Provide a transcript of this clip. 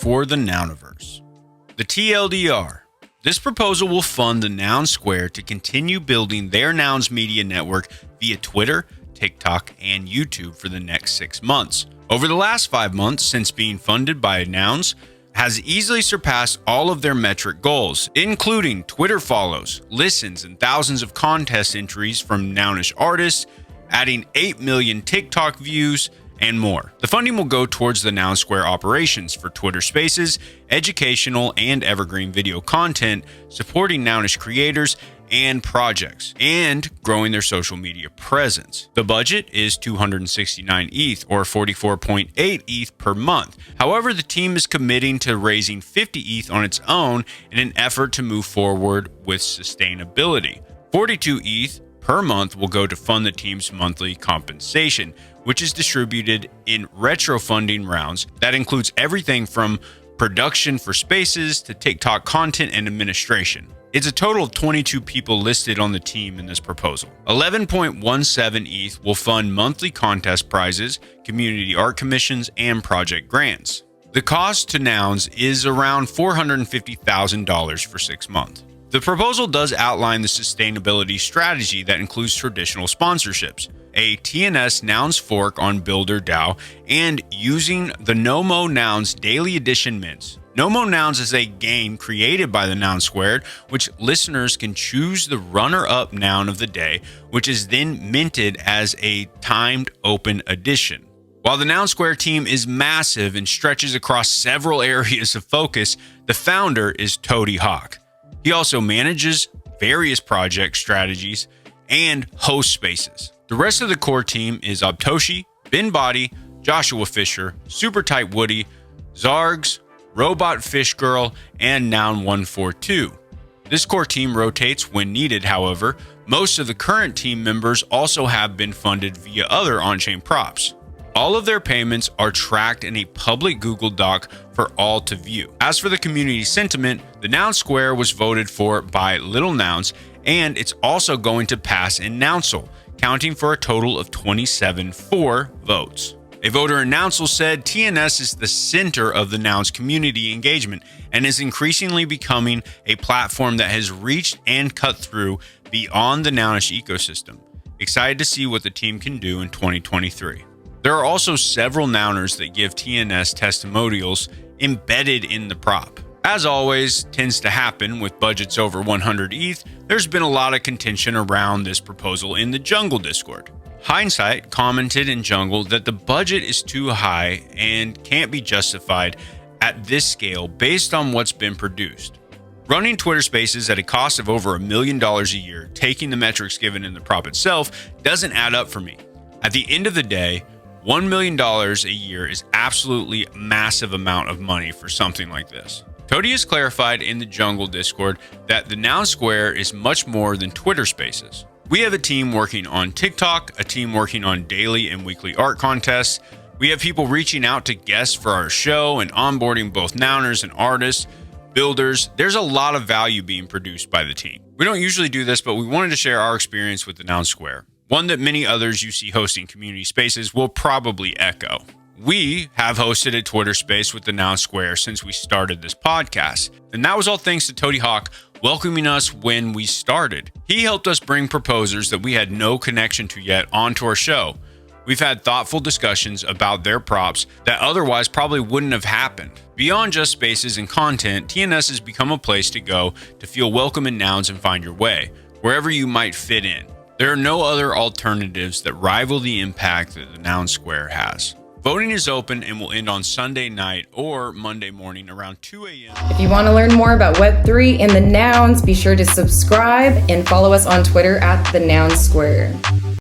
for the Nouniverse. The TLDR. This proposal will fund the Noun Square to continue building their Nouns media network via Twitter, TikTok, and YouTube for the next 6 months. Over the last 5 months since being funded by Nouns, has easily surpassed all of their metric goals, including Twitter follows, listens, and thousands of contest entries from Nounish artists, adding 8 million TikTok views, and more. The funding will go towards the Noun Square operations for Twitter Spaces, educational and evergreen video content, supporting Nounish creators and projects, and growing their social media presence. The budget is 269 ETH or 44.8 ETH per month. However, the team is committing to raising 50 ETH on its own in an effort to move forward with sustainability. 42 ETH per month will go to fund the team's monthly compensation, which is distributed in retro funding rounds that includes everything from production for spaces to TikTok content and administration. It's a total of 22 people listed on the team in this proposal. 11.17 ETH will fund monthly contest prizes, community art commissions, and project grants. The cost to Nouns is around $450,000 for 6 months. The proposal does outline the sustainability strategy that includes traditional sponsorships, a TNS Nouns fork on Builder DAO, and using the Nomo Nouns Daily Edition mints. Nomo Nouns is a game created by the Noun Square, which listeners can choose the runner-up noun of the day, which is then minted as a timed open edition. While the Noun Square team is massive and stretches across several areas of focus, the founder is Tody Hawk. He also manages various project strategies and host spaces. The rest of the core team is Obtoshi, Ben Body, Joshua Fisher, Super Tight Woody, Zargs, Robot Fish Girl, and Noun 142. This core team rotates when needed, however. Most of the current team members also have been funded via other on-chain props. All of their payments are tracked in a public Google Doc for all to view. As for the community sentiment, the Noun Square was voted for by Little Nouns, and it's also going to pass in Nouncil, counting for a total of 27 for votes. A voter in Nouncil said TNS is the center of the Nouns community engagement and is increasingly becoming a platform that has reached and cut through beyond the Nounish ecosystem. Excited to see what the team can do in 2023. There are also several Nouners that give TNS testimonials embedded in the prop. As always tends to happen with budgets over 100 ETH, there's been a lot of contention around this proposal in the Jungle Discord. Hindsight commented in Jungle that the budget is too high and can't be justified at this scale based on what's been produced. Running Twitter Spaces at a cost of over $1 million a year, taking the metrics given in the prop itself, doesn't add up for me. At the end of the day, $1 million a year is absolutely a massive amount of money for something like this. Tody has clarified in the Jungle Discord that the Noun Square is much more than Twitter Spaces. We have a team working on TikTok, a team working on daily and weekly art contests. We have people reaching out to guests for our show and onboarding both Nouners and artists, builders. There's a lot of value being produced by the team. We don't usually do this, but we wanted to share our experience with the Noun Square, one that many others you see hosting community spaces will probably echo. We have hosted a Twitter space with the Noun Square since we started this podcast, and that was all thanks to Tody Hawk welcoming us when we started. He helped us bring proposers that we had no connection to yet onto our show. We've had thoughtful discussions about their props that otherwise probably wouldn't have happened. Beyond just spaces and content, TNS has become a place to go to feel welcome in Nouns and find your way, wherever you might fit in. There are no other alternatives that rival the impact that the Noun Square has. Voting is open and will end on Sunday night or Monday morning around 2 a.m. If you want to learn more about Web3 and the Nouns, be sure to subscribe and follow us on Twitter at the Noun Square.